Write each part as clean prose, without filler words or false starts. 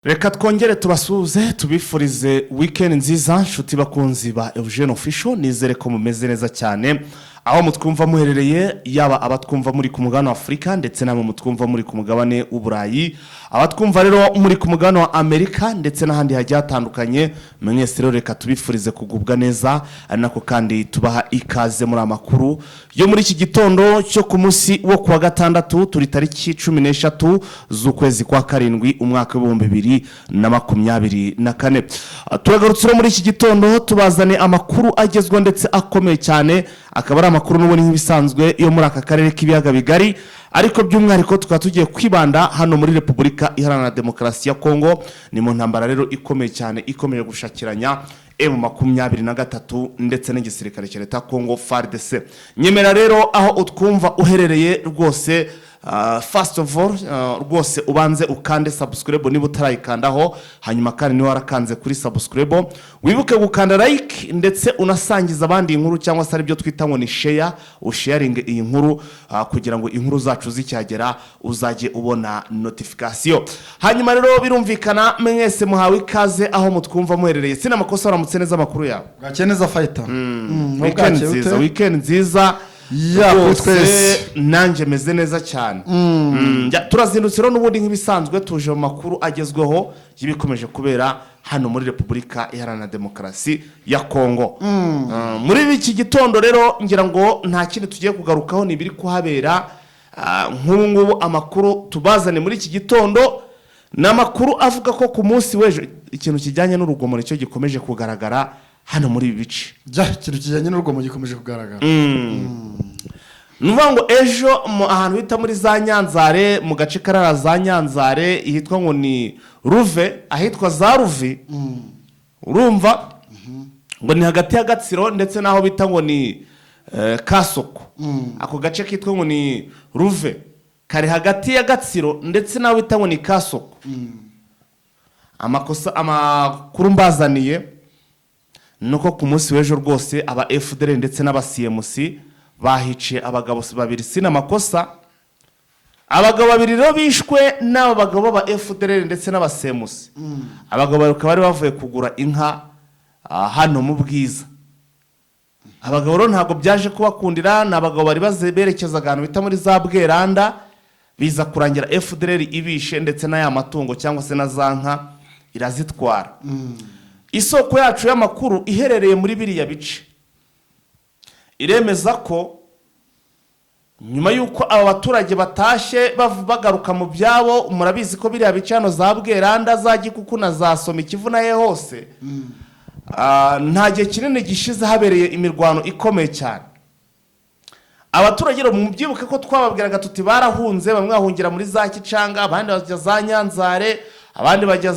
Reka twongere tubasuhuze tubifurize weekend nziza nshuti bakunzi ba Eugene Official nizere ko mumeze neza cyane aho mutwumva muherereye yaba abatwumva muri ku mugabane wa Afrika ndetse namwe mutwumva muri ku mugabane w'Uburayi abatwumva rero muri ku mugabane wa Amerika ndetse n'ahandi hagiye hatandukanye mwese rero reka tubifurize kugubwa neza ari nako kandi tubaha ikaze muri amakuru yo muri iki gitondo cyo ku munsi wo kuwa gatandatu turi tariki 13 z'ukwezi kwa karindwi umwaka wa 2024 turagarutsira muri iki gitondo tubazane amakuru agezwe ndetse akomeye cyane akaba ari amakuru n'ubundi nk'ibisanzwe yo muri aka karere k'ibiyaga bigari ariko by'umwihariko tukaba tugiye kwibanda hano muri Repubulika Iharanira Demokarasi ya Kongo ni mu ntambara rero ikomeye cyane ikomeje gushakiranya M23 ndetse n'igisirikare cya leta Kongo FARDC nyemera rero aho utwumva uherereye rwose first of all rwose ubanze ukande subscribe niba utarayikandaho hanyuma kandi niba warakanze kuri subscribe wibuke gukanda like ndetse unasangiza abandi inkuru cyangwa se ari byo twita ngo ni share usharing iyi nkuru kugira ngo inkuru zacu zicyagera uzaje ubona notification hanyuma rero birumvikana mwese muhawe ikaze aho mutwumva muherereye sina makosa aramutse neza makuru yawe gakeneza fighter weekend nziza ya twese nanje meze neza cyane turazindukira n'ubundi nk'ibisanzwe tuje mu makuru agezweho y'ibikomeje kubera hano muri Repubulika Iharanira Demokarasi ya Kongo muri iki gitondo rero ngira ngo nta kindi tugiye kugarukaho nibiri kuhabera nk'ubu amakuru tubazane muri iki gitondo n'amakuru avuga ko ku munsi w'ejo ikintu kijyanye n'urugomo nicyo gikomeje kugaragara hano muri ibi bice ikintu kijyanye n'urugomo gikomeje kugaragara nuvuga ngo ejo ahantu bita muri za Nyanzare mu gace karara za Nyanzare ihitwa ngo ni Ruve ahitwa za Ruvi urumva ngo ni hagati ya Gatsiro ndetse naho bita ngo ni Kasoko ako gace kitwa ngo ni Ruve kari hagati ya Gatsiro ndetse naho bita ngo ni Kasoko amakuru mbazaniye nuko ku munsi w'ejo rwose aba FDL ndetse n'aba CMC bahiciye abagabo babiri sina makosa abagabo babiri rero bishwe n'aba bagabo ba FDL ndetse n'aba CMC abagabo bari bavuye kugura inka hano mu Bwiza abagabo rero ntago byaje kubakundira n'abagabo bari berekeza ahantu bita muri za Bweranda biza kurangira FDL ibishe ndetse n'aya matungo cyangwa se na za nka irazitwara isoko yacu y'amakuru iherereye muri biriya bice iremeza ko nyuma yuko aba baturage batashe bagaruka mu byabo murabizi ko biriya bice hano za Bweranda za Gikuku na za Soma Kivu naye hose nta gihe kinini gishize habereye imirwano ikomeye cyane abaturage rero mu byibuke ko twababwiraga tuti barahunze bamwe bahungira muri za Kicanga abandi bajya za Nyanzare abandi bajya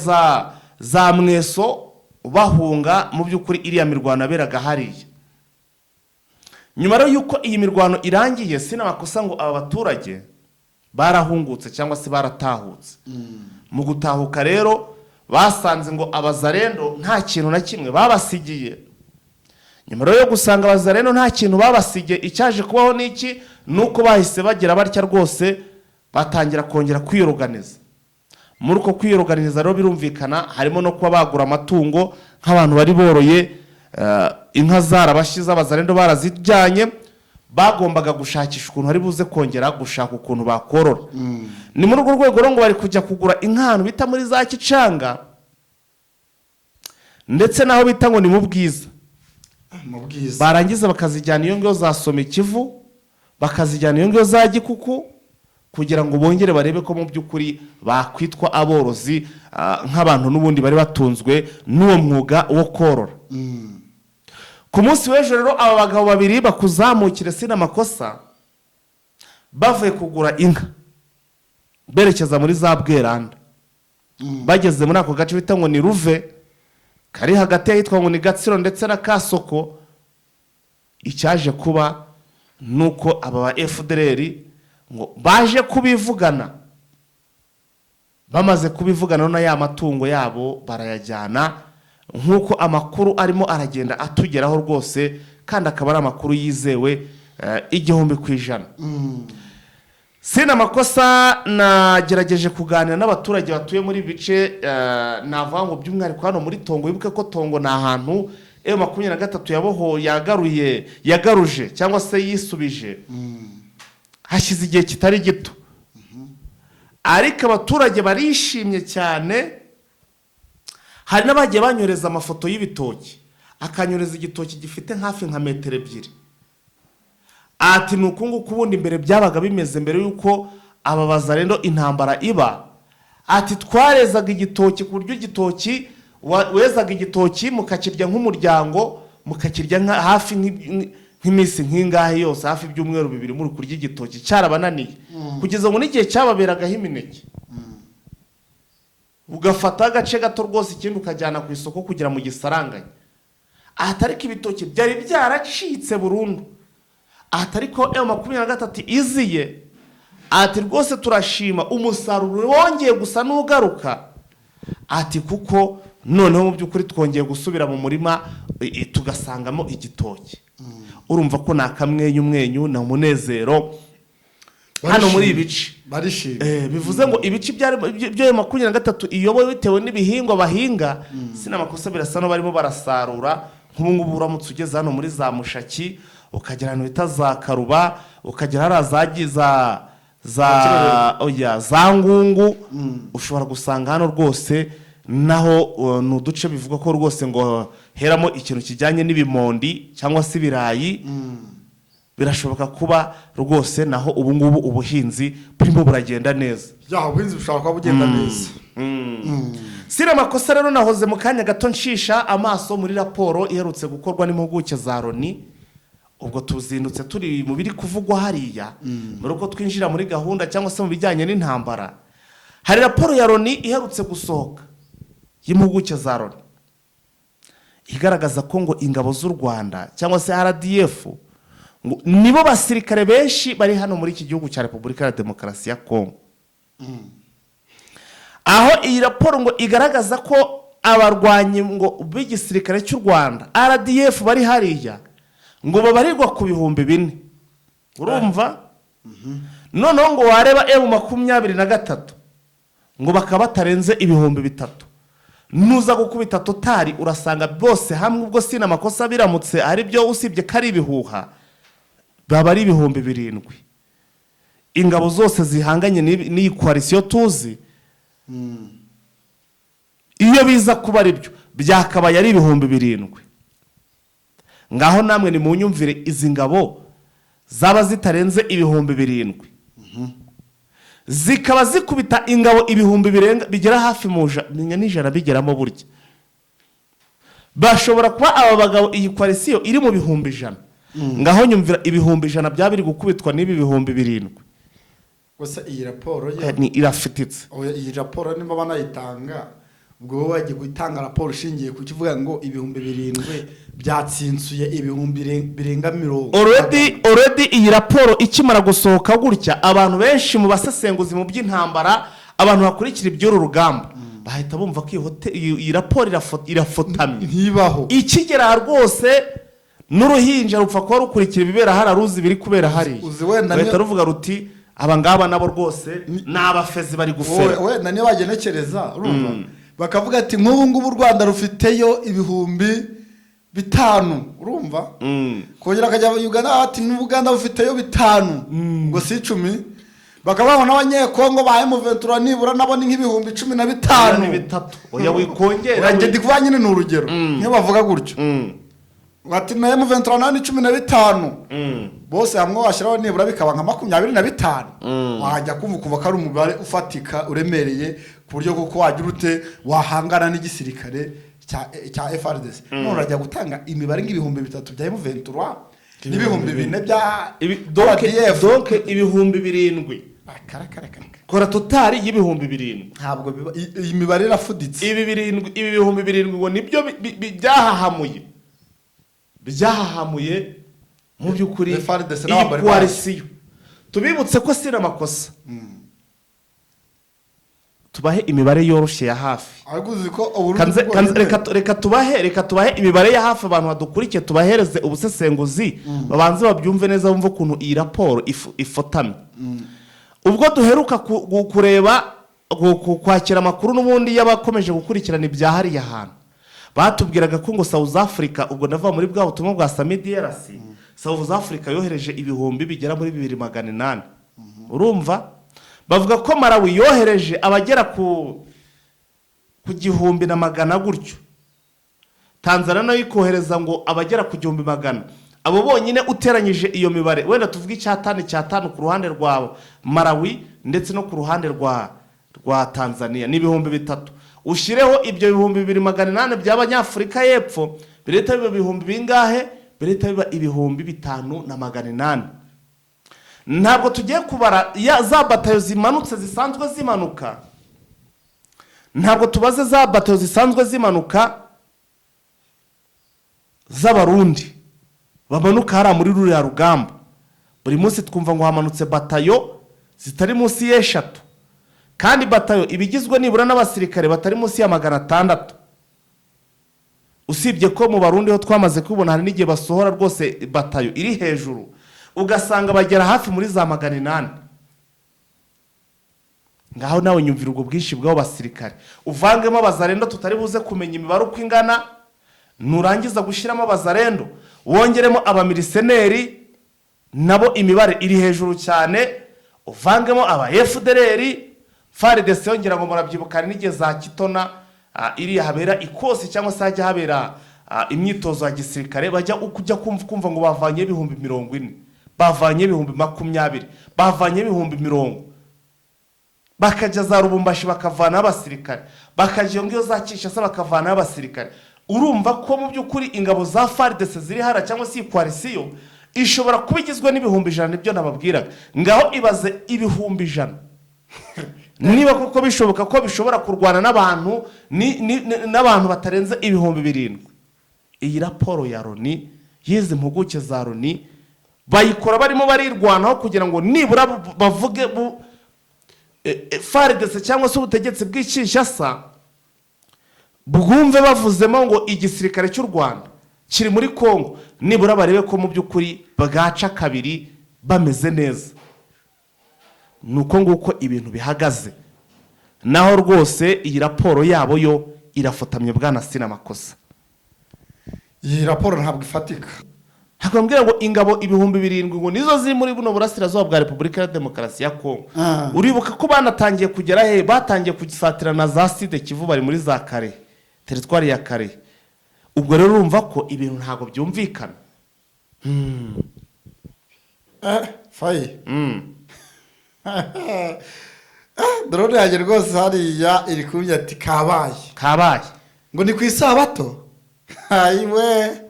za Mweso bahunga mu by'ukuri iriya mirwano aberaga hariya nyuma rero yuko iyi mirwano irangiye sina makosa ngo aba baturage barahungutse cyangwa se baratahutse mu gutahuka rero basanze ngo abazarendo nta kintu na kimwe babasigiye nyuma rero yo gusanga abazarendo nta kintu babasigiye icyaje kubaho niki nuko bahise bagira barya rwose batangira kongera kwiyoruganiza muri uko kwiyoruganiza rero birumvikana harimo no kuba bagura amatungo nk'abantu bari boroye inka zarabashize abazarendo barazijyanye bagombaga gushakisha ukuntu hari buze kongera gushaka ukuntu bakorora ni muri urwo rwego rero ngo bari kujya kugura inka ahantu bita muri za Kicanga ndetse naho bita ngo ni mu Bwiza barangiza bakazijyana iyo ngiyo za Soma Kivu bakazijyana iyo ngiyo za Gikuku kugira ngo bongere barebe ko mu by'ukuri bakwitwa aborozi nk'abantu n'ubundi bari batunzwe n'uwo mwuga wo korora ku munsi w'ejo rero aba bagabo babiri bakuzamukire sina makosa bavuye kugura inka berekeza muri za Bweranda bageze muri ako gace bita ngo ni Ruve kari hagati y'ahitwa ngo ni Gatsiro ndetse na Kasoko icyaje kuba nuko aba ba FDL ngo baje kubivugana bamaze kubivugana na ya matungo yabo barayajyana nkuko amakuru arimo aragenda atugeraho rwose kandi akaba ari amakuru yizewe 100%. sina amakosa nagerageje kuganira n'abaturage batuye muri bice navuga ngo by'umwihariko hano muri Tongo. Wibuke ko Tongo ni ahantu M23 yagaruje cyangwa se yisubije hashize igihe kitari gito. Ariko abaturage barishimye cyane. Hari n'abagiye banyoreza amafoto y'ibitoki, akanyoreza igitoki gifite hafi nka metero 2. Ati nukungu kubundi imbere byabaga bimeze mbere yuko ababaza rero intambara iba. Ati twarezaga igitoki ku buryo igitoki wezaga igitoki mukakirya nk'umuryango, mukakirya hafi nk'imisi nk'ingahe yose, hafi by'umweru 2 muri kurya igitoki cyarabananiye kugeza ngo n'igihe cyababeragaho imineke. Ugafata agace gato rwose ikindi ukajyana ku isoko kugira mu gisaranganya. Atariko ibitoki byari byaracitse burundu. Atariko M23 iziye. Ati rwose turashima umusaruro wongeye gusa n'ugaruka. Ati kuko noneho mu by'ukuri twongeye gusubira mu murima tugasangamo igitoki. Urumva ko nakamwenyumwenyu na umunezero hano muri ibici barishimye. Bivuze ngo ibici byo M23 iyoboye bitewe n'ibihingwa bahinga. Sina amakosa birasa no barimo barasarura. Nk'ubu ngubu uramutse ugeze hano muri za Mushaki, ukagera hano bita za Karuba, ukagera harazagiza za Ngungu, ushobora gusanga hano rwose naho nuduce bivuga ko rwose ngo heramo ikintu kijyanye n'ibimondi cyangwa se ibirayi. Birashoboka kuba rwose naho ubu ngubu ubuhinzi burimo buragenda neza. Ubuhinzi bushobora kuba bugenda neza. Sina amakosa rero nahoze mu kanya gato nshisha amaso muri raporo iherutse gukorwa n'impuguke za Loni. Ubwo tuzindutse turi mu biri kuvugwa hariya muri uko twinjira muri gahunda cyangwa se mu bijyanye n'intambara. Hari raporo ya Loni iherutse gusohoka y'impuguke za Loni igaragaza ko ngo ingabo z'u Rwanda cyangwa se RDF nibo basirikare benshi bari hano muri iki gihugu cya Repubulika ya Demokarasi ya Kongo. Aho iyi raporo ngo igaragaza ko abarwanyi ngo b'igisirikare cy'u Rwanda RDF bari hariya ngo babarirwa ku 4,000. Urumva? Noneho ngo wareba M23 ngo bakaba batarenze 3,000. Nuza gukubita totari urasanga bose hamwe ubwo sina amakosa biramutse ari byo usibye kari ibihuha baba ari 7,000. Ingabo zose zihanganye n'iyi coalition tuzi iyo biza kuba ari byo byakabaye ari 7,000. Ngaho namwe ni mu nyumvire izi ngabo zaba zitarenze 7,000 zikaba zikubita ingabo 1,000 bigera hafi n'ijana bigeramo burya. Bashobora kuba aba bagabo iyi coalition iri mu 100,000. Ngaho nyumvira 100,000 byabiri gukubitwa n'ibi 7,000. Gusa iyi raporo ni irafititse. Iyi raporo nimba banayitanga ubwo bagiye gutanga raporo ishingiye ku kivuga ngo 7,000 byatsinsuye 1,000 already iyi raporo ikimara gusohoka gutya abantu benshi mu basesenguzi mu by'intambara, abantu bakurikira iby'uru rugamba bahita bumva ko iyi raporo irafotamye ntibaho. Ikigera rwose n'uruhinja rupfa kuba rukurikira ibibera hararuzi biri kubera hari. Bahita ruvuga ruti abangaba nabo rwose n'abafezi bari gufera. Wenda niyo bagenekereza urumva bakavuga ati nk'ubu ngubu u Rwanda rufiteyo 5,000 urumva kongera akajya Uganda ati n'Uganda rufiteyo 5 ngo si 10 bakabaho n'abanyekongo ba M23 nibura nabo ni nk'ibihumbi 13. Oya wikongera uragenda kuva nyine n'urugero niyo bavuga gutyo ati na M23 nani 15 bose hamwe washiraho nibura bikaba nka 25 wajya kuva ko ari umubare ufatika uremereye ku buryo kuko wagira ute wahangana n'igisirikare cya FARDC. None urajya gutanga imibare nk'ibihumbi 3 bya M23 n'ibihumbi 4 bya donc 7,000 kora totali y'ibihumbi 7. Ntabwo iyi mibare irafuditse. Ibi bihumbi 7 ngo nibyo byahahamuye mu by'ukuri iyi coalition. Tubibutse ko sira amakosa tubahe imibare yoroshye ya hafi. Reka tubahe imibare ya hafi abantu badukurikiye, tubahereze ubusesenguzi babanze babyumve neza bumva ukuntu iyi raporo ifotamye. ubwo duheruka kureba kwakira amakuru n'ubundi y'abakomeje gukurikirana ibya hariya hantu batubwiraga ko ngo South Africa ubwo ndava muri bwa butumwa bwa Sami DRC South Africa yohereje ibihumbi bigera muri 2800 urumva bavuga ko Malawi yohereje abagera ku 1,100 gutyo Tanzania nayo ikohereza ngo abagera ku 1,100 abo bonyine uteranyije iyo mibare wenda tuvuga icyatanu ku ruhande rwa Malawi ndetse no ku ruhande rwa Tanzania ni 3,000 ushireho ibyo 2,800 by'abanyafrika y'epfo bireta biba 1000 bingahe bireta biba 5,800 ntabwo tugiye kubara za batayo zimanutse zisanzwe zimanuka ntabwo tubaze za batayo zisanzwe zimanuka z'abarundi bamanuka hara muri ruriya rugamba buri munsi twumva ngo hamanutse batayo zitari munsi y'eshatu kandi batayo ibigizwe nibura n'abasirikare batari munsi ya 600 usibye ko mu barundi ho twamaze kubona hari n'igihe basohora rwose batayo iri hejuru ugasanga bagera hafi muri za 800 ngaho nawe nyumvira ubwo bwinshi bw'abo basirikare uvangemo abazarendo tutari buze kumenya imibare uko ingana nurangiza gushiramo abazarendo wongeremo abamiliseneri nabo imibare iri hejuru cyane uvangemo aba FDLR FARDC yongera ngo murabyibukana n'igihe za Kitona iri habera ikosi cyangwa se hajya habera imyitozo ya gisirikare bajya ukujya kumva ngo bavanye 40,000 bavanye 20,000 bavanye 10,000 bakajya za Rubumbashi bakavana abasirikare bakajya ngiyo za Kinshasa bakavana abasirikare urumva ko mu by'ukuri ingabo za FARDC ziri hara cyangwa se coalition ishobora kubigizwe n'100,000 nibyo nababwiraga ngaho ibaze 100,000 niba koko bishoboka ko bishobora kurwana n'abantu batarenze 7,000 iyi raporo ya Loni yize impuguke za Loni bayikora barimo barirwanaho kugira ngo nibura bavuge FARDC cyangwa se ubutegetsi bw'Kinshasa bwumve bavuzemo ngo igisirikare cy'u Rwanda kiri muri Kongo nibura barebe ko mu by'ukuri bagaca kabiri bameze neza nuko nguko ibintu bihagaze naho rwose iyi raporo yabo yo irafotamye bwana sina makosa iyi raporo ntabwo ifatika hakwambwira ngo ingabo 7,000 ngo nizo ziri muri buno burasirazuba bwa Repubulika ya Demokarasi ya Kongo uribuka ko banatangiye kugera he batangiye kugisatira na za Side Kivu bari muri za Kare teritwari ya Kare ubwo rero urumva ko ibintu ntago byumvikana fayi drone yaje rwose hariya iri kumya ati kabaye ngo ni ku isabato ayiwe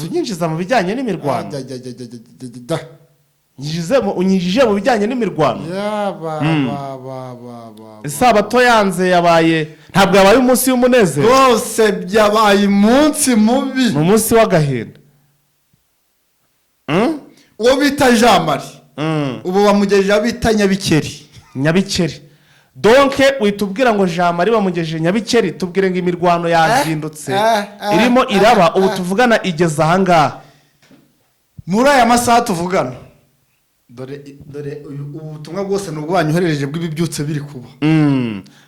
unyinjiza mu bijyanye n'imirwano unyinjije mu bijyanye n'imirwano isabato yanze yabaye ntabwo yabaye umunsi w'umunezero rwose byabaye umunsi mubi mu munsi w'agahinda uwo bita Jean Marie ubu bamugejeje bita Nyabikeri donke witubwira ngo Jean Marie bamugejeje Nyabikeri tubwire ngo imirwano yazindutse irimo iraba ubu tuvugana igeza ahangaha muri aya masaha tuvugana dore ubutumwa bwose nubwo banyohereje bw'ibibyutse biri kuba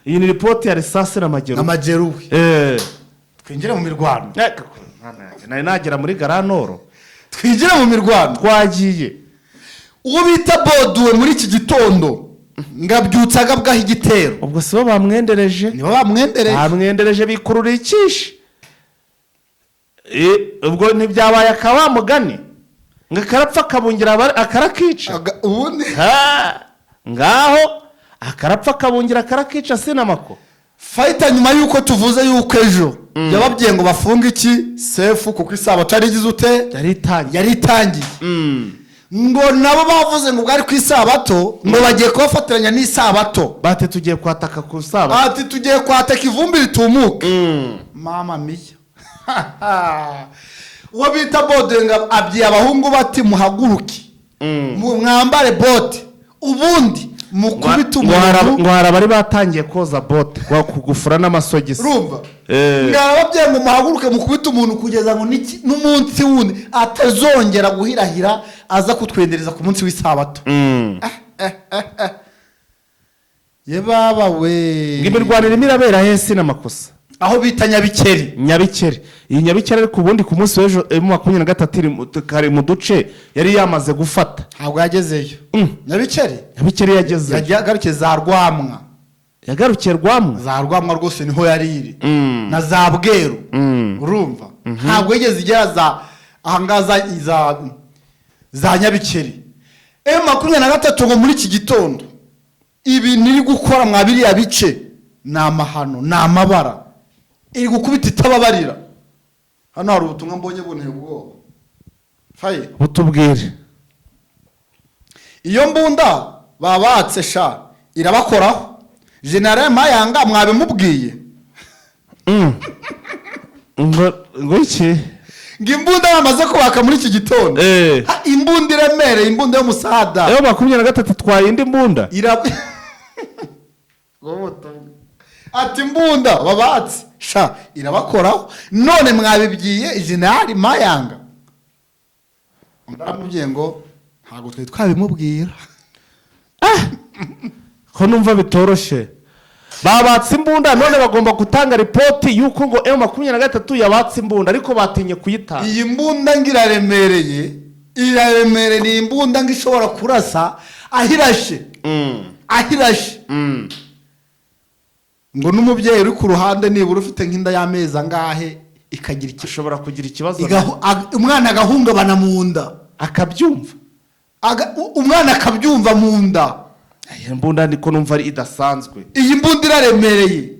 iyi ni report ya Risase n'Amageru twinjira mu mirwano nari nagera muri Garanoro twinjira mu mirwano twagiye uwo bita Boduwe muri iki gitondo ngabyutsaga bwaho igitero ubwo sibo bamwendereje nibo bamwendereje bikurura ikishi ubwo ntibyabaye akabamugani ngo akarapfa kabungira akarakica ubundi ngaho akarapfa kabungira akarakica sinamako fayita nyuma yuko tuvuze yuko ejo yababwiye ngo bafunge iki sefu kuko isabato yarigize ute yari itangiye ngo nabo bavuze ngo bwari ku isabato ngo bagiye kubafatiranya n'isabato bate tugiye kwataka ku sabato ati tugiye kwataka ivumbi ritumuka mama miya uwo bita Bodenga abyiye abahungu bati muhaguruke mwambare bote ubundi mukubita umuntu ngo hari abari batangiye koza bote kugufura n'amasogisi urumva mwababyeyi ngo muhaguruke mukubita umuntu kugeza ngo n'umunsi wundi atazongera guhirahira aza kutwendereza ku munsi w'isabato ye baba we ngo imirwano irimo irabera hesi n'amakosa aho bita Nyabikeri. Iyi Nyabikeri ariko ubundi ku munsi w'ejo 23 kare mu duce yari yamaze gufata ntabwo yagezeyo. Nyabikeri yagezeyo yagarukiye za Rwamwa za Rwamwa rwose niho yari iri na za Bweru urumva ntabwo yigeze igera ahangaza za Nyabikeri. 23 ngo muri iki gitondo ibi niri gukora mwabiriya bice ni amahano ni amabara iri gukubita itababarira. Hano hari ubutumwa mbonye buneye ubwoba faye butubwire iyo mbunda babatse sha irabakoraho. General Mayanga mwabimubwiye ngo iki imbunda bamaze kubaka muri iki gitondo imbunda iremereye imbunda yo musada 23 twaye indi mbunda ati imbunda babatse sha irabakoraho none mwabibwiye General Mayanga. Ndamubwiye ngo ntabwo twe twabimubwira ko numva bitoroshe babatse imbunda none bagomba gutanga report yuko ngo M23 yabatse imbunda ariko batinye kuyitanga. Iyi mbunda ngiraremereye ni imbunda ngishobora kurasa ahirashe ngo n'umubyeyi uri ku ruhande nibura ufite nk'inda y'amezi angahe ikagira ishobora kugira ikibazo umwana agahungabana mu nda akabyumva umwana akabyumva mu nda. Iyi mbunda niko numva ari idasanzwe. Iyi mbunda iraremereye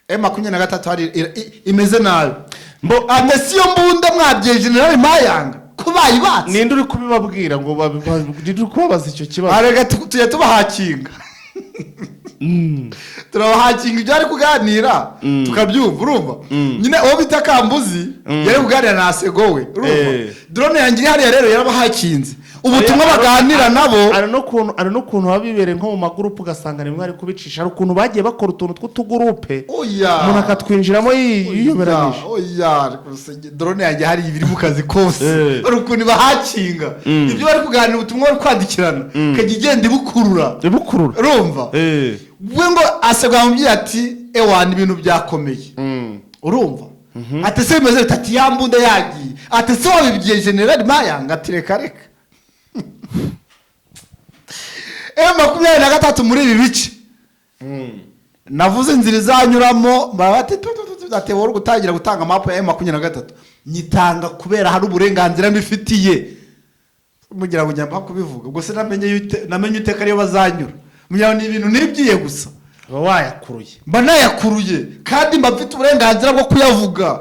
M23 hari imeze nabi amesiyo mbunda mwabye General Mayanga kubayibatse ninde uri kubibabwira ngo babiri kubabaza icyo kibazo arega tujye tubahakinga turabahakinga ibyo ari kuganira tukabyumva urumva nyine uwo bita Kambuzi yari kuganira na Segowe urumva drone yanjye hariya rero yarabahakinze ubutumwa baganira nabo ari no kuntu babibere nko mu magroupe ugasanga nimwe ari kubicisha ari ukuntu bagiye bakora utuntu tw'utugroupe umuntu akatwinjiramo yiyoberanije drone yanjye hari ibiri mu kazi kose ari ukuntu bahakinga ibyo bari kuganira ubutumwa bari kwandikirana kajya igenda ibukurura urumva we ngo asabwa mubyi ati ewana ibintu byakomeye urumva ati se bimeze bitati yambunda yagiye ati se wabibwiye General Mayanga ati reka M23 muri ibi bice navuze inzira izanyuramo bati atebora gutangira gutanga map ya M23 nyitanga kubera hari uburenganzira mbifitiye mugira ngo njya kubivuga ubwo se namenye uteka ariyo bazanyura mugira ni ibintu nibyiye gusa wayakuruye mba nayakuruye kandi mba mfite uburenganzira bwo kuyavuga.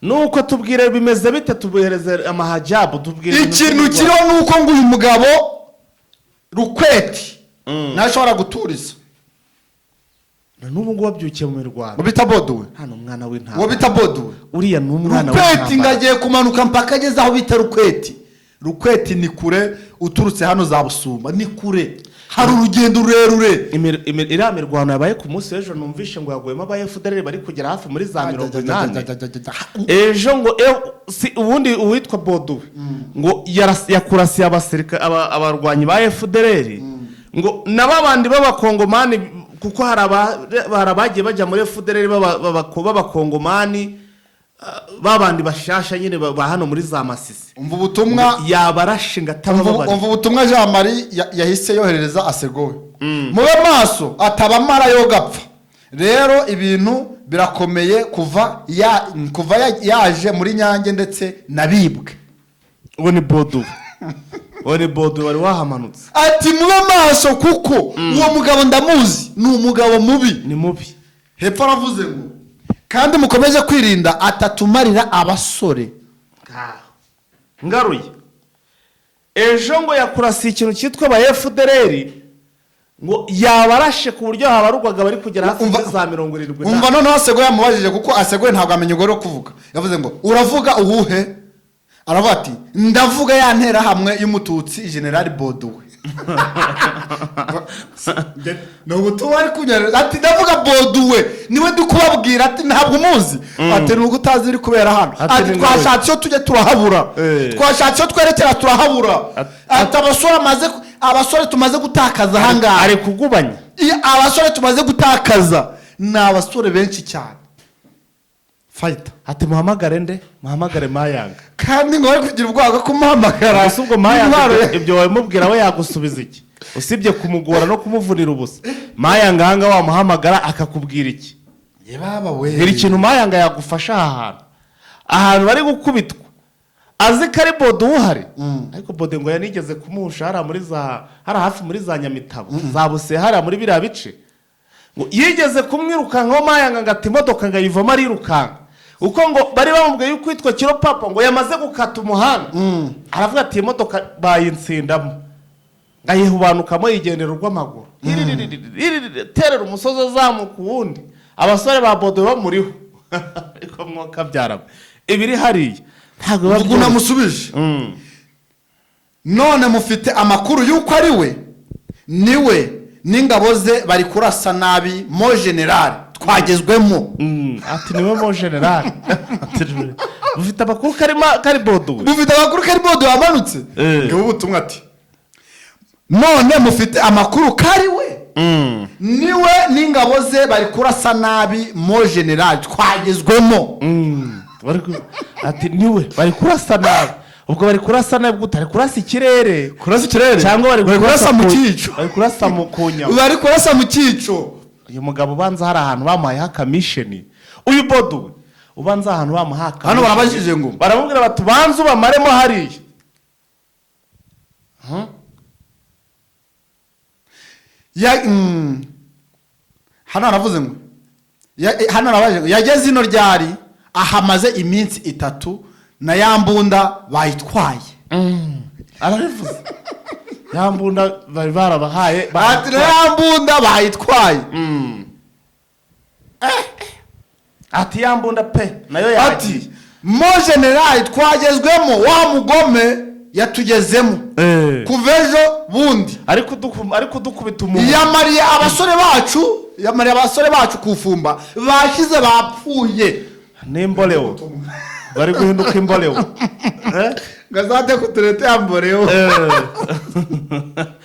Nuko tubwire bimeze bite tubuhereze amahajabu tubwire ikintu kiriho nuko ngo uyu mugabo Rukweti nashobora guturiza n'ubu ngo wabyukiye mu mirwano ngo bita Boduwe hano umwana w'intama ngo bita Boduwe uriya n'umwana Rukweti ngagiye kumanuka mpaka ageze aho bita Rukweti ni kure uturutse hano za Busumba ni kure hari urugendo rurerure. Iriya mirwano yabaye ku munsi w'ejo numvishe ngo yaguyemo aba FDLR bari kugera hafi muri za 80 ejo ngo ubundi uwitwa Boduwe ngo yakurasiye abasirika abarwanyi ba FDLR ngo nababandi b'abakongomani kuko harabagiye bajya muri FDLR b'abakongomani babandi bashasha nyine ba hano muri za Masisi. Umva ubutumwa yabarashinga tababari. Umva ubutumwa Jean Marie yahise yoherereza Asegowe. Mube maso atabamara yo gapfa. Rero ibintu birakomeye kuva yaje muri Nyange ndetse nabibwe. Uwo ni Bodu. Wari wahamanutse. Ati mube maso kuko uwo mugabo ndamuzi ni umugabo mubi. Ni mubi. Hepfo aravuze ngo kandi mukomeje kwirinda atatumarira abasore. Ngaruye ejo ngo yakurasiye ikintu cyitwa ba FDLR ngo yabarashe ku buryo habarugwaga bari kugera hafi za 70. Umva none Asegowe yamubajije kuko Asegowe ntabwo amenye ngo kuvuga. Yavuze ngo uravuga uhuhe? Aravuga ati ndavuga ya ntera hamwe y'umututsi General Boduwe. ni ubutumwa ari kunyereza ati ndavuga Boduwe niwe ndi kubabwira ati ntabwo umuzi ati nubwo utazi iri kubera hano ati twashatse iyo tujye turahabura twashatse iyo twerekera turahabura ati abasore tumaze gutakaza ahangaha ari kugubanya abasore tumaze gutakaza ni abasore benshi cyane fayita ati muhamagare nde muhamagare Mayanga kandi ngo bari kugira ubwoba bwo kumuhamagara gusa ubwo Mayanga ibyo wabimubwira we yagusubiza iki usibye kumugora no kumuvunira ubusa Mayanga hanga wamuhamagara akakubwira iki yebaba we biri ikintu Mayanga yagufasha ahantu bari gukubitwa azi ko ari Bodo uhari ariko Bodo ngo yanigeze kumuhusha hari hafi muri za Nyamitabo za Buse hari muri biriya bice ngo yigeze kumwirukankaho Mayanga ngo ati imodoka ngo ayivamo arirukanka uko ngo bari bamubwiye yuko yitwa Kiropapa ngo yamaze gukata umuhanda aravuga ati imodoka bayintsindamo ngayihubanukamo yigendera urw'amaguru terera umusozi azamuka uwundi abasore ba Bodo bamuriho ariko mwuka byaramo ibiri hariya ntabwo ubwo namusubije none mufite amakuru y'uko ari we niwe n'ingabo ze bari kurasa nabi mo general twagezwemo ati niwe mo general mufite amakuru kari Bodo mufite amakuru kari Bodo yamanutse ngo ubutumwa ati none mufite amakuru kari we niwe n'ingabo ze bari kurasa nabi mo general twagezwemo ati niwe bari kurasa nabi ubwo bari kurasa nabi gutari kurasa ikirere cyangwa bari kurasa mu cyico bari kurasa mu kunyama bari kurasa mu cyico uyu mugabo ubanza hari ahantu bamuhaye commission uyu Bodo ubanza ahantu bamuhaye hano barabajije ngo baramubwira bati banza ubamaremo hariya hano aravuze ngo hano arabaje ngo yageze ino ryari ahamaze iminsi 3 na yambunda bayitwaye arabivuze yambunda bari barabahaye ati yambunda bayitwaye ati yambunda pe nayo yagiye ati mo general twagezwemo wa mugome yatugezemo kuva ejo bundi ariko dukubita umuntu yamariye abasore bacu kufumba bashize bapfuye n'imbolewo bari guhinduka imbolewo ngazate kuturete yambolewo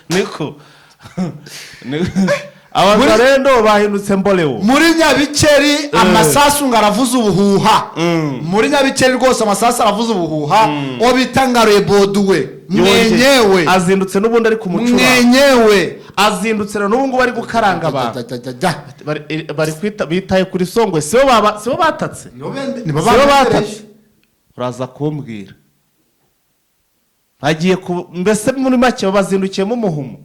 niko abazarendo bahindutse mbolewo muri Nyabikeri amasasu ngaravuza ubuhuha muri Nyabikeri rwose amasasu aravuza ubuhuha obitangaruye Boduwe mwenyewe azindutse n'ubundi ari kumucura mwenyewe azindutse n'ubu ngo bari gukaranga abantu bari kwita bitaye kuri Songwe sibo batatse nibo batatse uraza kumbwira agiye mbese muri make babazindukiyemo umuhumo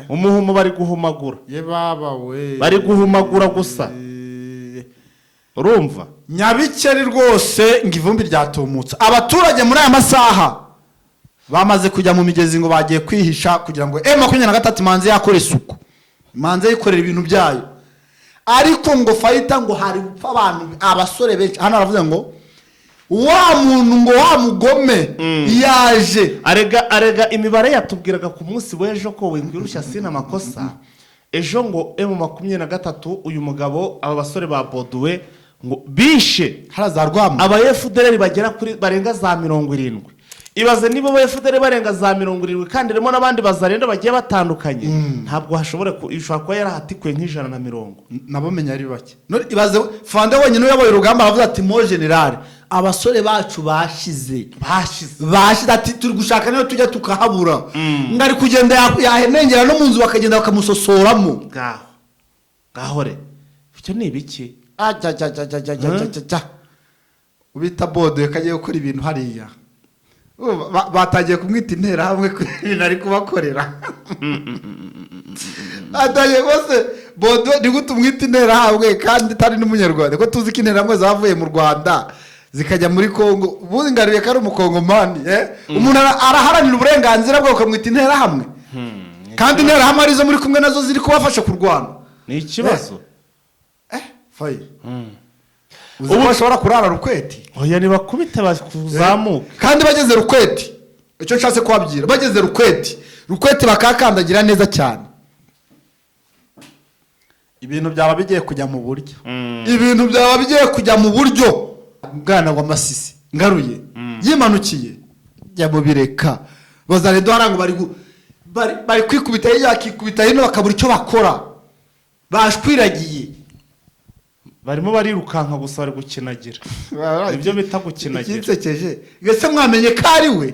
umuhumo bari guhumagura ye baba we bari guhumagura gusa urumva Nyabikeri rwose ngivumbi ryatumutse abaturage muri aya masaha bamaze kujya mu migezi ngo bagiye kwihisha kugira ngo M23 manze yakore isuku manze yikorera ibintu byayo ariko ngo fayita ngo hari gupfa abantu abasore benshi hano aravuze ngo wa muntu ngo wa mugome yaje arega imibare yatubwiraga ku munsi w'ejo ko wingwirushya sina amakosa ejo ngo M23 uyu mugabo aba basore ba Boduwe ngo bishe harazarwamo aba FDLR bagera kuri barenga za 70 ibaze nibo ba FDLR barenga za 70 kandi remo nabandi bazarenda bagiye batandukanye ntabwo hashobora ishobora kuba yarahatikwe nk'ijana nabo menya ari bake none ibaze fande wenyine yaboye urugamba aravuze ati mo general abasore bacu bashize ati turi gushaka niyo tujya tukahabura ngari kugenda yahenengera no munzu bakagenda bakamusosoramo gahore icyo ni ibiki ubita Bodo kagiye gukora ibintu hariya batagiye kumwita intera hamwe kubera ari kubakorera atagiye gose Bodo ni gutumwita intera hamwe kandi tari n'umunyarwanda ko tuzi ko intera hamwe zavuye mu Rwanda zikajya muri Kongo ubundi ngariye kari umukongomani umuntu araharanira uburenganzira bwo kumwita intera hamwe kandi intera hamwe arizo muri kumwe nazo ziri kubafasha kurwana ni ikibazo fayi ubu bashobora kurara Rukweti oya ni bakubita bakuzamuka kandi bageze Rukweti icyo nshatse kubabwira bageze Rukweti Rukwete bakakandagira neza cyane, ibintu byaba bigiye kujya mu buryo. Ibintu byaba bigiye kujya mu buryo. Bwana wa Masisi ngaruye yimanukiye jya mu bireka Bazarendo harango bari kwikubita yakikubita hino bakabura icyo bakora, bashwiragiye, barimo barirukanka gusa bari gukinagira. Ibyo bita gukinagira. Ikinsekeje gese mwamenye ko ari we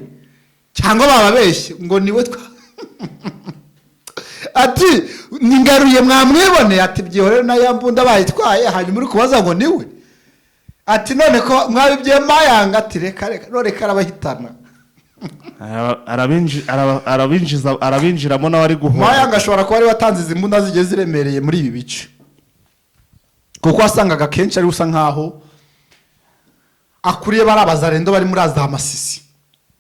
cyangwa bababeshye ngo niwe ati ningaruye mwamwibone, ati byihorere na yambunda bayitwaye, hanyuma uri kubaza ngo niwe, ati none ko mwabibye Mayanga, ati reka none karabahitana. arabinjiramo nawe ari guhora. Mayanga ashobora kuba ari watanze izi mbunda zigiye ziremereye muri ibi bice, kuko wasangaga kenshi ari usa nkaho akuriye bari Abazarendo bari muri za Masisi.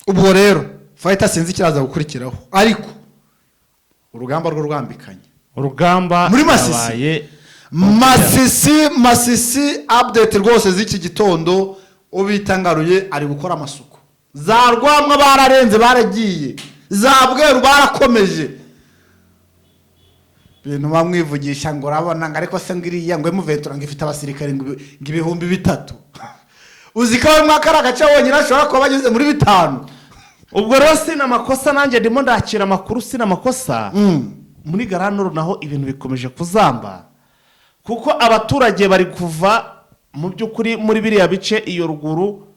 Ubwo rero fighter sinzi kiraza gukurikiraho, ariko urugamba rwo rwambikanye, urugamba muri Masisi update rwose z'iki gitondo. Ubitangaruye ari gukora amasuku, za Rwamwa bararenze baragiye, za Bweru barakomeje. Bintu bamwivugisha ngo urabona ngo ariko se ngiriya ngo M23 ngo ifite abasirikare ngo ibihumbi 3. Uzikawe mwakara gace wonyine ashobora kuba bageze muri 5. Ubwo rero sina makosa, nanjye ndimo ndakira amakuru sina makosa. Muri Garanoro naho ibintu bikomeje kuzamba, kuko abaturage bari kuva mu by'ukuri muri biriya bice iyo ruguru,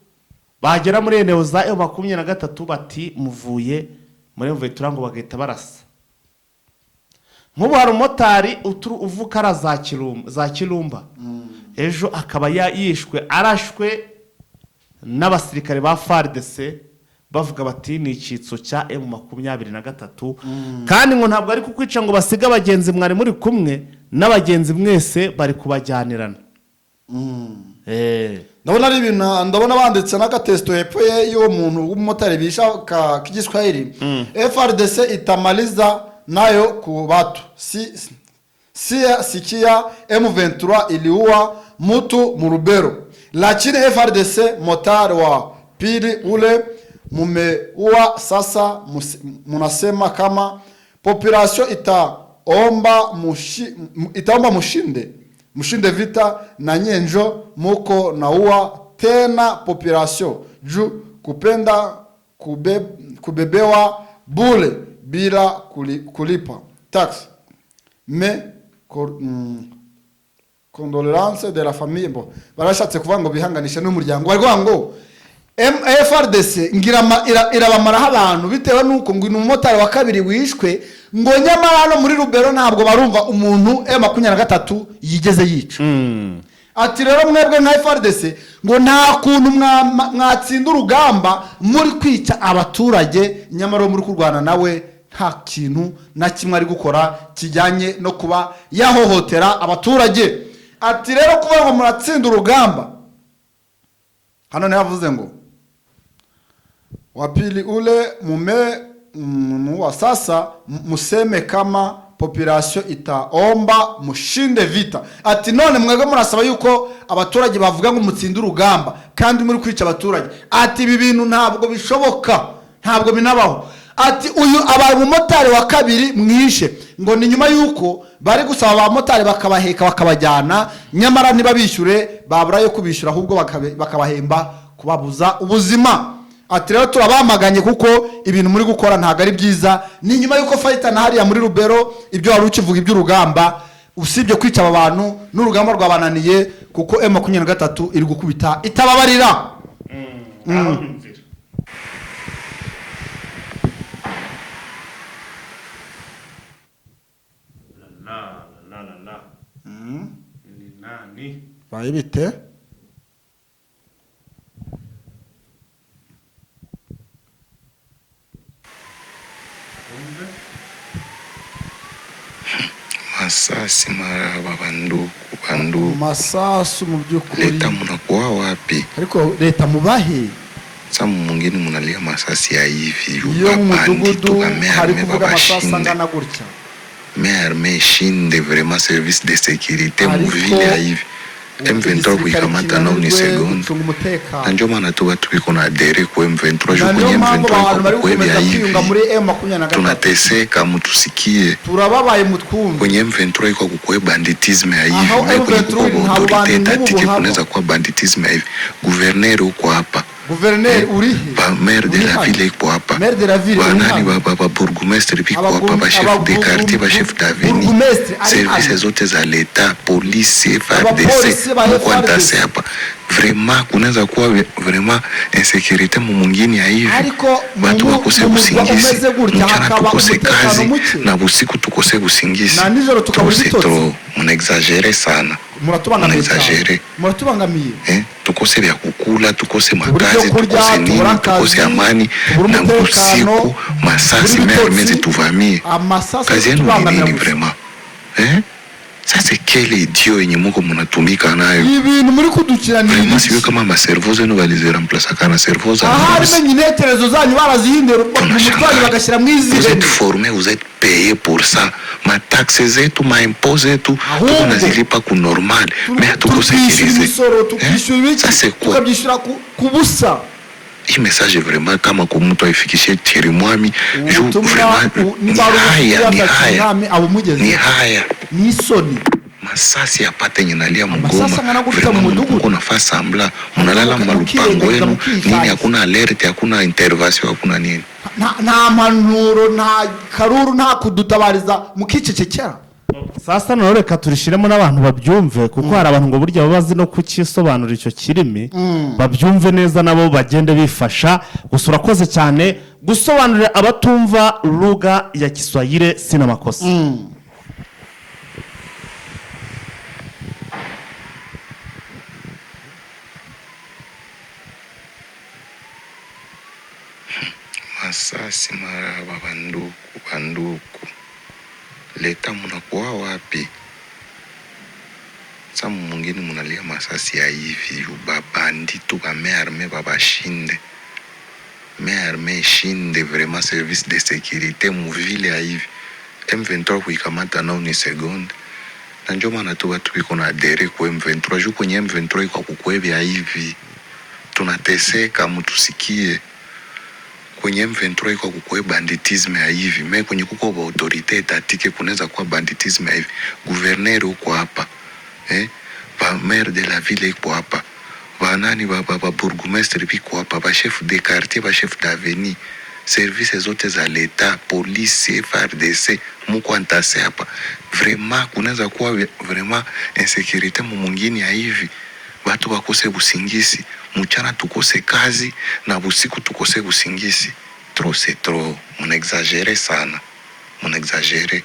bagera muri eneo za M23 bati muvuye muri M23 ngo bagahita barasa. Nk'ubu hari umotari uvuka za Kirumba, ejo akaba yishwe arashwe n'abasirikare ba FARDC, bavuga bati ni icyitso cya M23, kandi ngo ntabwo ari kukwica ngo basiga abagenzi mwari muri kumwe, n'abagenzi mwese bari kubajyanirana. Ndabona ari ibintu, ndabona banditse n'agatesto hepfo y'uwo muntu w'umumotari bisha k'igiswahili. FARDC itamaliza nayo ku batu sikia M23 iliua mtu Murubero, lakini FARDC motari wa pili ule mumeua. Sasa munasema kama population itaomba mushinde vita na nyenjo muko naua tena population juu kupenda kubebewa bule bila kulipa tax. Condoléances de la famille. Bo barashatse kuvuga ngo bihanganisha n'umuryango warwa ngo FARDC ngira irabamaraho abantu bitewe nuko ngo umumotari wa kabiri wishwe, ngo nyamara no muri Rubero ntabwo barumva umuntu M23 yigeze yica. Ati rero mwebwe nka FARDC ngo nta kuntu mwatsinda urugamba muri kwica abaturage, nyamara muri kurwana nawe nta kintu na kimwe ari gukora kijyanye no kuba yahohotera abaturage. Ati rero kuba ngo muratsinda urugamba, hano navuze ngo wapili ule wa sasa museme kama population itaomba mushinde vita. Ati none mwebwe murasaba yuko abaturage bavuga ngo mutsinda urugamba kandi muri kwica abaturage. Ati ibi bintu ntabwo bishoboka, ntabwo binabaho. Ati uyu abamotari wa kabiri mwishe ngo ni nyuma yuko bari gusaba abamotari bakabaheka bakabajyana, nyamara niba bishyure babura yo kubishyura, ahubwo bakabahemba kubabuza ubuzima. Ati rero turabamaganye kuko ibintu muri gukora ntago ari byiza. Ni nyuma yuko fighter na hariya muri Rubero ibyo wari ukivuga iby'urugamba, usibye kwica aba bantu n'urugamba rwabananiye, kuko M23 iri gukubita itababarira. Bayibite Masasi maraba bandu masasu mu byukuri. Leta munakuwa wapi? Ariko leta mubahe Samu mwingine munalia masasi ya hivi. Iyo mudugudu hari kuvuga masasa ngana gutya. Mais armée Chine de vraiment service de sécurité mu ville ya hivi. M23 kuikamata nao ni sekunde. Na ndio maana tu watu biko na adere kwa M23 juu kwenye M23 kukwebya hivi tunateseka mutusikie kwenye M23 kwa kukwe banditisme ya hivi na kwenye kukwe autorite etatike kunaweza kuwa banditisme ya hivi. Gouverneur uko hapa, gouverneur uri ba maire de la ville iko hapa, ba nani ba bourgmestre biko hapa, ba chef de quartier, ba chef d'avenue, services zote za leta, police, FARDC mko antase hapa. Vraiment kunaweza kuwa vraiment insécurité mwingine ya hivi, watu wakose usingizi, mchana tukose kazi na usiku tukose usingizi. Trop on exagere sana, muratubangamiye tukose vya kukula, tukose makazi, tukose nini, tukose amani na usiku masasi mermezi tuvamie. Kazi yenu ni nini vraiment? Sasa kele idio yenye muko munatumika nayo ibintu muri kudukira ni vraiment siwe kama ma cerveau zenu baliziremplacer kana cerveau za hari menye neterezo zanyu barazihindera umutwari bagashira mwizi. Vous êtes formés, vous êtes payés pour ça. Ma taxe zetu, ma impôt zetu tunazilipa ku normal mais tukusekirize. Ça c'est quoi? Tukabyishura kubusa. Hii message vraiment kama kwa mtu aifikishie Thierry Mwami juu vraiment ni haya ni soni masasi apate nyenalia mgoma vraiment kuna fasa ambla mnalala malupango yenu nini, hakuna alert, hakuna intervention, hakuna nini, nta manuro, nta karuru, nta kudutabariza mukicecekera. Sasa none reka turishiremo n'abantu babyumve kuko hari abantu ngo burya babazi no kukisobanura icyo kirimi babyumve neza nabo bagende bifasha. Gusa urakoze cyane gusobanurira abatumva lugha ya Kiswahili sina makosa. Masasi maraba banduku leta munakuwa wapi? Samu mwingine munalia masasi ya hivi babanditu ba mearme babashinde mearme shinde vraiment service de sécurité muvile ya hivi M23 kuikamata nao ni sekunde. Na ndio maana tu watu biko na adere kwa M23 juu kwenye M23 kwa kukwebya hivi tunateseka mutusikie kwenye M23 kwa kukwe banditisme ya hivi mais kwenye kuko ba autorite etatike kunaweza kuwa banditisme ya hivi. Gouverneur uko hapa, ba maire de la ville iko hapa, ba nani ba bourgmestre biko hapa, ba chef de quartier, ba chef d'avenue, services zote za leta, police, FARDC mko antase hapa. Vraiment kunaweza kuwa vraiment insécurité mwingine ya hivi, watu wakose usingizi, mchana tukose kazi na usiku tukose usingizi. Trop c'est trop, on exagere sana, on exagere.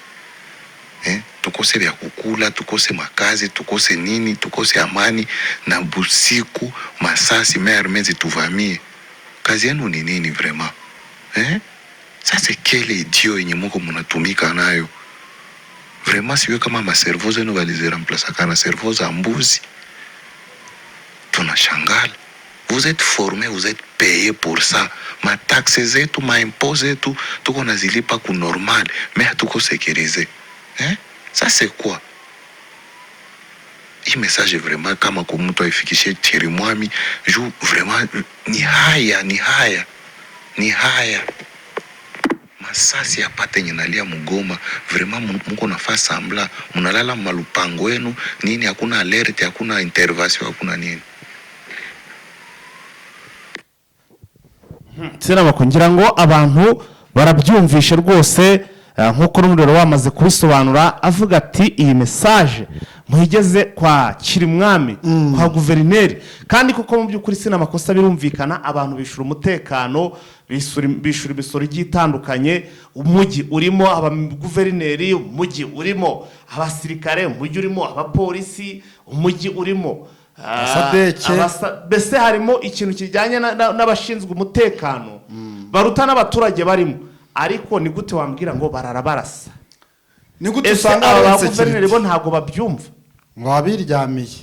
Tukose vya kukula, tukose makazi, tukose nini, tukose amani na usiku masasi mermezi tuvamie. Kazi yenu ni nini vraiment? Sasa kele idio yenye muko munatumika nayo vraiment siwe kama ma cerveau zenu baliziremplacer kana cerveau za mbuzi. Tunashangala. Vous êtes formés, vous êtes payés pour ça. Ma taxe zetu, ma impôt zetu tuko nazilipa ku normal mais hatuko sécurisé. Ça c'est quoi? Hii message vraiment kama kwa mtu aifikishie Thierry Mwami juu vraiment ni haya masasi apate nyenalia mgoma vraiment mko nafasi ambla mnalala malupango yenu nini, hakuna alert, hakuna intervention, hakuna nini. Sina bakungira ngo abantu barabyumvishe rwose nkuko n'umurero wamaze kubisobanura avuga ati iyi message muhigeze kwa Kirimwami kwa guverineri kandi kuko mu by'ukuri sina makosa birumvikana abantu bishura umutekano bishura imisoro igitandukanye. Umujyi urimo abaguverineri, umujyi urimo abasirikare, umujyi urimo abapolisi, umujyi urimo bese harimo ikintu kijyanye n'abashinzwe umutekano baruta n'abaturage barimo. Ariko ni gute wambwira ngo bararabarasa? Ni gute usanga abaguverineri bo ntago babyumva ngo babiryamiye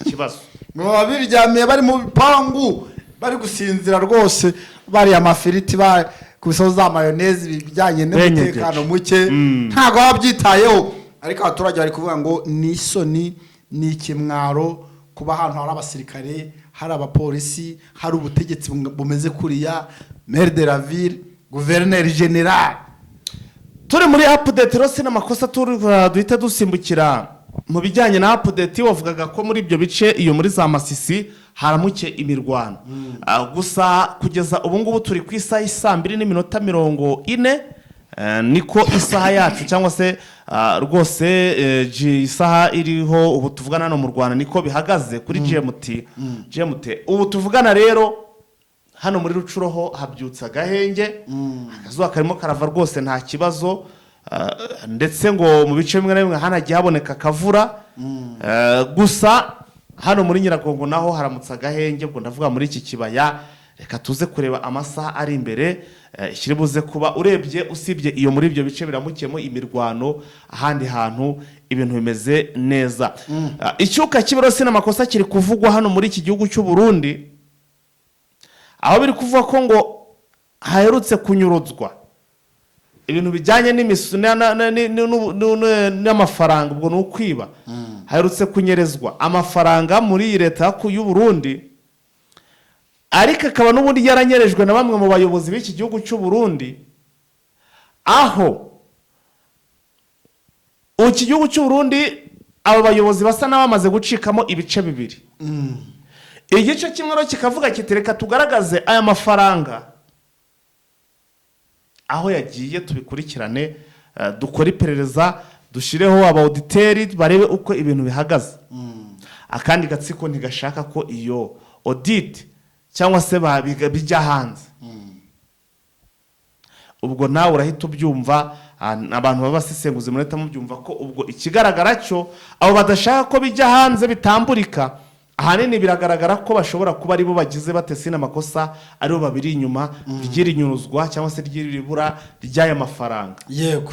kibazo ngo babiryamiye bari mu bipangu bari gusinzira rwose bari amafiriti ba kubisoza za mayonnaise bijyanye n'umutekano muke ntago babyitayeho. Ariko abaturage bari kuvuga ngo ni isoni, ni ikimwaro kuba ahantu hari abasirikare, hari abapolisi, hari ubutegetsi bumeze kuriya, maire de la ville, gouverneur general. turi muri update rose n'amakosa duhita dusimbukira mu bijyanye na update. wavugaga ko muri ibyo bice iyo muri za Masisi haramuke imirwano. Gusa kugeza ubu ngubu turi ku isaha y'isa 2:40 niko isaha yacu cyangwa se rwose isaha iriho ubu tuvugana hano mu Rwanda niko bihagaze kuri GMT. Ubu tuvugana rero hano muri Rucuroho habyutsa gahenge, akazuba karimo karava rwose nta kibazo, ndetse ngo mu bice bimwe na bimwe hanagiye haboneka kavura. Gusa hano muri Nyiragongo naho haramutsa gahenge, ubwo ndavuga muri iki kibaya. Reka tuze kureba amasaha ari imbere ikiribuze kuba urebye usibye iyo muri ibyo bice biramukemo imirwano, ahandi hantu ibintu bimeze neza. Icyuka kibirose n'amakosa kiri kuvugwa hano muri iki gihugu cy'u Burundi, aho biri kuvuga ko ngo haherutse kunyuruzwa ibintu bijyanye n'imisuna n'amafaranga, ubwo ni ukwiba. Haherutse kunyerezwa amafaranga muri leta y'u Burundi, ariko akaba n'ubundi yaranyerejwe na bamwe mu bayobozi b'iki gihugu cy'u Burundi, aho iki gihugu cy'u Burundi abo bayobozi basa n'abamaze gucikamo ibice bibiri. Igice kimwe rero kikavuga kiti reka tugaragaze aya mafaranga aho yagiye, tubikurikirane, dukora iperereza, dushireho abauditeri barebe uko ibintu bihagaze. Akandi gatsiko ntigashaka ko iyo audit cyangwa se bijya hanze. Ubwo nawe urahita ubyumva, abantu baba basesenguze mureta mubyumva ko ubwo ikigaragara cyo abo badashaka ko bijya hanze bitamburika, ahanini biragaragara ko bashobora kuba aribo bagize batese n'amakosa, aribo babiri inyuma ry'irinyuruzwa cyangwa se ry'iribura ry'aya mafaranga. Yego.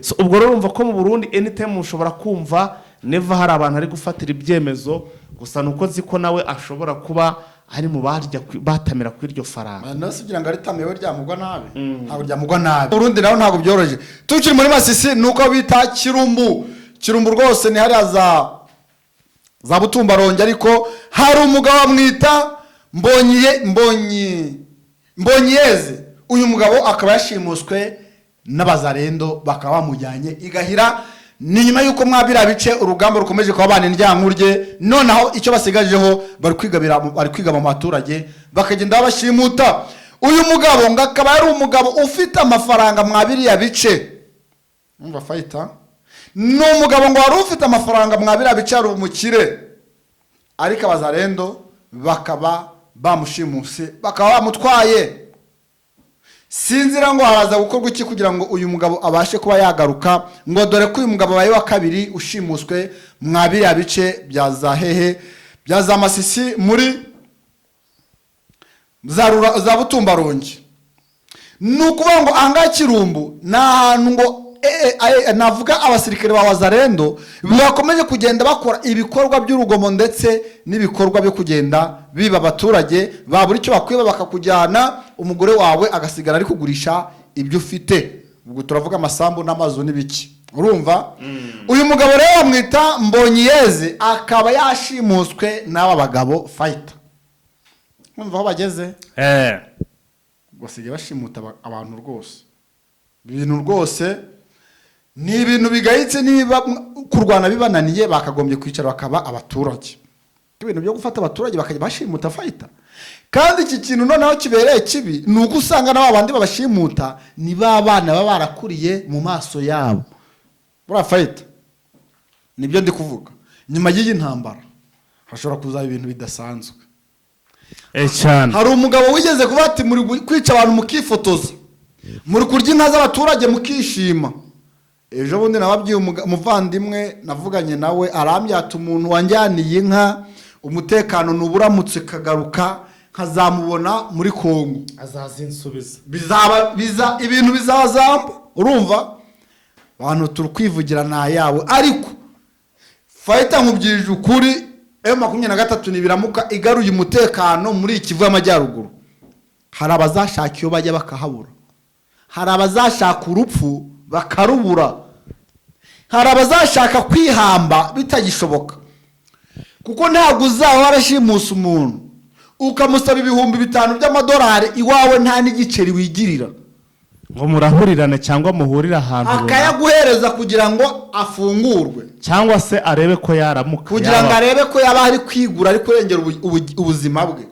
So ubwo rero urumva ko mu Burundi anytime ushobora kumva neva hari abantu ari gufatira ibyemezo, gusa nuko ziko nawe ashobora kuba ari mu barya batamira kuri iryo faranga. Nase kugira ngo aritamewe ryamugwa nabi. Ntabwo ryamugwa nabi. Burundi naho ntabwo byoroje. Tukiri muri Masisi nuko bita Kirumbu. Kirumbu rwose ni hariya za Butumbaronge, ariko hari umugabo amwita Mbonyiyeze. Uyu mugabo akaba yashimuswe n'abazarendo bakaba bamujyanye igahira. Ni nyuma yuko mwabira bice urugamba rukomeje kwa bana indyankurye, noneho icyo basigajeho bari kwiga mu baturage bakagenda bashimuta. Uyu mugabo ngakaba yari umugabo ufite amafaranga mwabiriya bice. Umva fighter. No mugabo ngo wari ufite amafaranga mwabira bice ari umukire, ariko abazarendo bakaba bamushimuse, bakaba bamutwaye. Sinzira ngo haraza gukorwa iki kugira ngo uyu mugabo abashe kuba yagaruka, ngo dore ko uyu mugabo baye wa kabiri ushimuswe mwabiriya bice bya Zahehe bya za Masisi muri za Butumbaronge. Nukuvuga ngo anga Kirumbu n'ahantu ngo navuga abasirikare ba Wazarendo bakomeje kugenda bakora ibikorwa by'urugomo ndetse n'ibikorwa byo kugenda biba abaturage babura icyo bakwiba bakakujyana, umugore wawe agasigara ari kugurisha ibyo ufite. Ubwo turavuga amasambu n'amazu n'ibiki. Urumva? Uyu mugabo rero amwita Mbonyiyeze, akaba yashimuswe n'aba bagabo fighter. Mwumva aho bageze? Basigaye bashimuta abantu rwose. Ibintu rwose ni ibintu bigayitse, niba kurwana bibananiye bakagombye kwicara bakaba abaturage. Ibintu byo gufata abaturage bakajya bashimuta fighter. Kandi iki kintu noneho kibereye kibi nuko usanga n'abandi babashimuta ni babana baba barakuriye mu maso yabo. Bura fighter. Nibyo ndi kuvuga. Nyuma y'iyi ntambara hashobora kuza ibintu bidasanzwe. Cyane. Hari umugabo wigeze kuba ati muri kwica abantu mukifotoza, muri kurya inka z'abaturage mukishima. Ejo bundi nababwiye umuvandimwe navuganye nawe arambyata umuntu wanjyaniye inka, umutekano nuburamutse kagaruka nkazamubona muri Kongo, azazinsubiza biza ibintu bizazamba. Urumva abantu turukwivugira na yawe, ariko fighter nkubwirije ukuri M23 nibiramuka igaruye umutekano muri Kivu y'Amajyaruguru, hari abazashaka iyo bajya bakahabura, hari abazashaka urupfu bakarubura, hari abazashaka kwihamba bitagishoboka. kuko ntabwo uzaba warashimusa umuntu ukamusaba 5,000 by'amadolari iwawe nta n'igiceri wigirira ngo murahurirane cyangwa muhurire ahantu akayaguhereza kugira ngo afungurwe cyangwa se arebe ko yaramuka kugira ngo arebe ko yaba ari kwigura ari kurengera ubuzima bwe,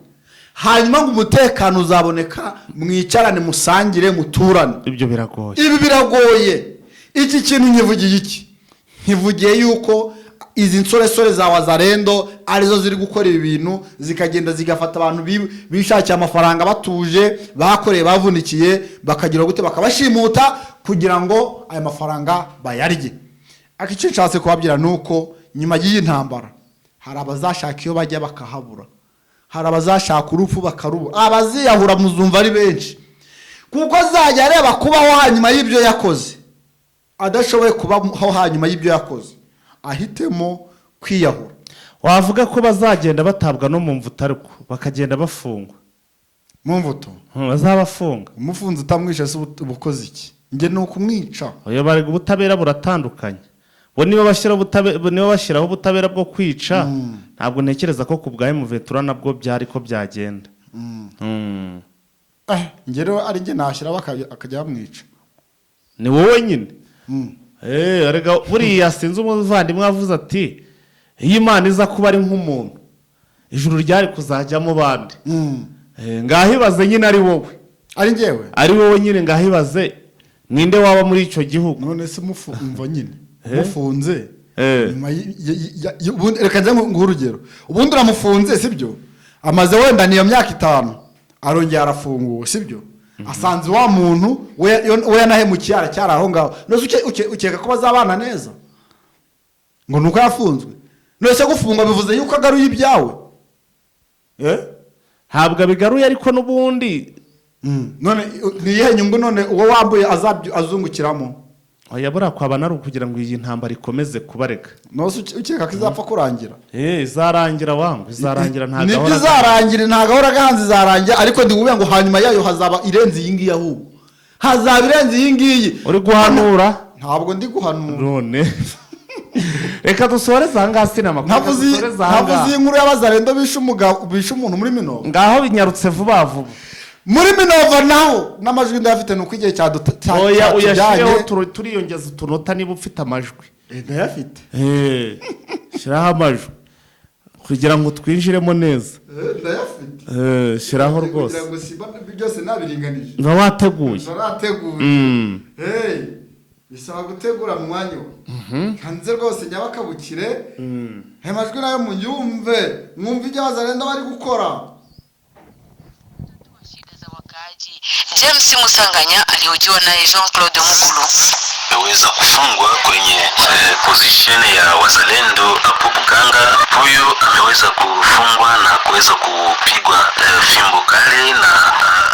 hanyuma ngo umutekano uzaboneka, mwicarane musangire muturane. Ibyo biragoye. Ibi biragoye. Iki kintu nkivugiye iki? Nkivugiye yuko izi nsoresore za Wazalendo arizo ziri gukora ibi bintu, zikagenda zigafata abantu bishakiye amafaranga batuje, bakoreye bavunikiye, bakagira gute bakabashimuta kugira ngo aya mafaranga bayarye. Akici nshatse kubabwira nuko nyuma y'iyi ntambara hari abazashaka iyo bajya bakahabura, hari abazashaka urupfu bakarubura, abaziyahura muzumva ari benshi, kuko azajya areba kubaho hanyuma y'ibyo yakoze, adashoboye kubaho hanyuma y'ibyo yakoze, ahitemo kwiyahura. Wavuga ko bazagenda batabwa no mu mvuta ariko bakagenda bafungwa mu mvuto, bazabafunga. Umufunze utamwishe se ubukoze iki? Nge no kumwica. Oya bari ubutabera buratandukanye. Bo niba bashyiraho ubutabera bwo kwica, ntabwo ntekereza ko kubgaye mu vetura nabwo byari ko byagenda. Ngero ari nge nashyira akajya bamwica. Ni wowe nyine. Arega buriya sinzi umuvandimwe avuze ati iyo Imana iza kuba ari nk'umuntu ijuru ryari kuzajyamo bande. Ngahibaze nyine ari wowe. Ari ngewe. Ari wowe nyine ngahibaze ninde waba muri icyo gihugu. None se mumva nyine. Umufunze. Reka njye ngurugero. Ubundi uramufunze sibyo? Amaze wenda niyo myaka 5 arongera arafunguwe sibyo? Asanze wa muntu we yanahemukiye aracyari aho ngaho. Nose ukeka ko bazabana neza ngo nuko yafunzwe. Nose gufunga bivuze yuko agaruye ibyawe. Ntabwo abigaruye ariko nubundi none niye nyungu none uwo wambuye azungukiramo. Oya bura kwabana ari kugira ngo iyi ntambara ikomeze kubareka. Nose ukeka ko izapfa kurangira. Izarangira wangu, izarangira nta gahora. Ni izarangira nta gahora gahanze izarangira, ariko ndi kuvuga ngo hanyuma yayo hazaba irenze iyi ngiyi ahubwo. Hazaba irenze iyi ngiyi. Uri guhanura? Ntabwo ndi guhanura. None reka dusoreze hangasi n'amakuru. Ntavuze inkuru y'Abazalendo bishe umuntu muri Minova. Ngaho binyarutse vuba vuba. Muri Minova naho n'amajwi ndafite nuko igihe cya oya uyashireho turiyongeza utunota niba ufite amajwi. Ndayafite. Shiraho amajwi kugira ngo twinjiremo neza. Ndayafite. Shiraho rwose. Kugira ngo siba byose nabiringanije. Nga wateguye. Narateguye. Bisaba gutegura mu mwanya we. Hanze rwose nyabakabukire. Amajwi nayo munyumve, mwumve ibyo Abazalendo bari gukora. James Musanganya alihojiwa naye Jean-Claude Mukulu. Ameweza kufungwa kwenye position ya Wazalendo hapo Bukanga. Huyu ameweza kufungwa na kuweza kupigwa fimbo kali na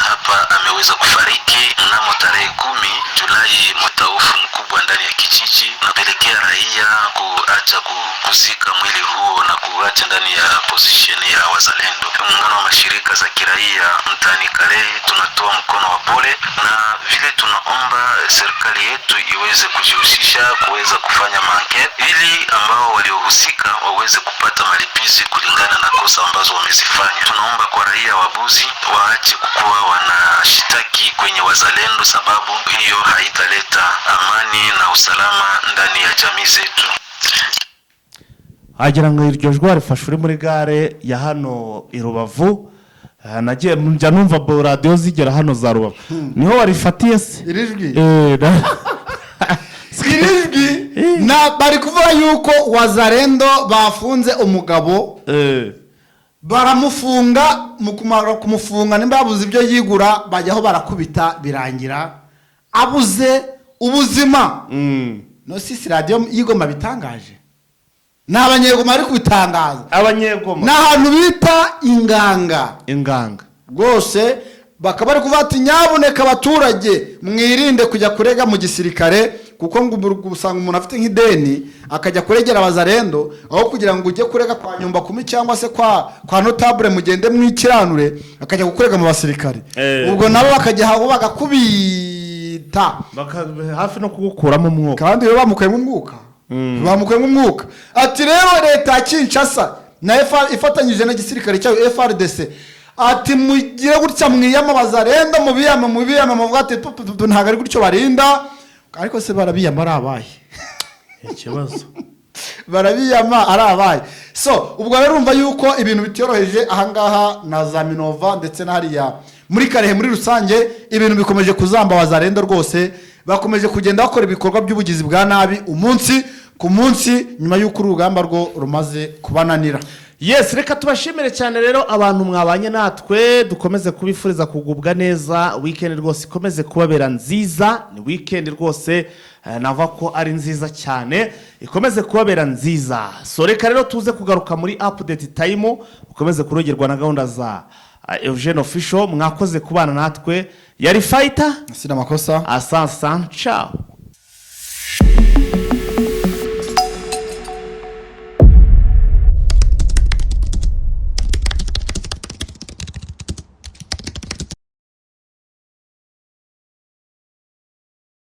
hapa ameweza kufariki mnamo tarehe 10 Julai, mtaufu mkubwa ndani ya kijiji unapelekea raia kuacha kuzika mwili huo na kuacha ndani ya position ya Wazalendo. Muungano wa mashirika za kiraia mtaani Kalehe tunatoa mkono wa pole na vile tunaomba serikali yetu iweze kujihusisha kuweza kufanya maankete ili ambao waliohusika waweze kupata malipizi kulingana na kosa ambazo wamezifanya. Tunaomba kwa raia wa Buzi waache kukuwa wanashitaki kwenye Wazalendo, sababu hiyo haitaleta amani na usalama ndani ya jamii zetu. Agira ngo iryo jwa rifashe uri muri gare ya hano i Rubavu. Nagiye njya numva radio zigera hano za Rubavu. Niho warifatiye se? Irijwi. Irijwi na bari kuvuga yuko Wazalendo bafunze umugabo. Baramufunga mukumara kumufunga nimba yabuze ibyo yigura bajyaho barakubita birangira abuze ubuzima. No sisi radio yigoma bitangaje. N'abanyegoma ari kubitangaza. Abanyegoma. N'ahantu bita Inganga. Rwose bakaba ari kuvata nyaboneka abaturage mwirinde kujya kurega mu gisirikare, kuko ngo usanga umuntu afite nk'ideni akajya kuregera Abazalendo aho kugira ngo ujye kurega kwa nyumba kumi cyangwa se kwa notable mugende mwikiranure akajya gukurega mu basirikare. Ubwo nabo bakajya hawo bagakubita hafi no kugukuramo umwuka, kandi rero bamukuyemo umwuka. Ati rero leta ya Kinshasa na ifatanyije na gisirikare cyayo FRDC ati mugire gutya mwiyamabaza renda mubiyama muvuga ati ntago ari gutyo barinda ariko se barabiyama ari abaye ikibazo barabiyama ari abaye. So ubwo rero urumva yuko ibintu bitiyoroheje ahangaha na za Minova ndetse na hariya muri Karehe muri rusange ibintu bikomeje kuzamba wazarenda rwose bakomeje kugenda bakora ibikorwa by'ubugizi bwa nabi umunsi ku munsi nyuma y'uko urugamba rwo rumaze kubananira. Yes, reka tubashimire cyane rero abantu mwabanye natwe dukomeze kubifuriza kugubwa neza weekend rwose ikomeze kubabera nziza ni weekend rwose nava ko ari nziza cyane ikomeze kubabera nziza. So reka rero tuze kugaruka muri update time ukomeze kurogerwa na gahunda za Eugene Official mwakoze kubana natwe yari fighter sina makosa asansan ciao.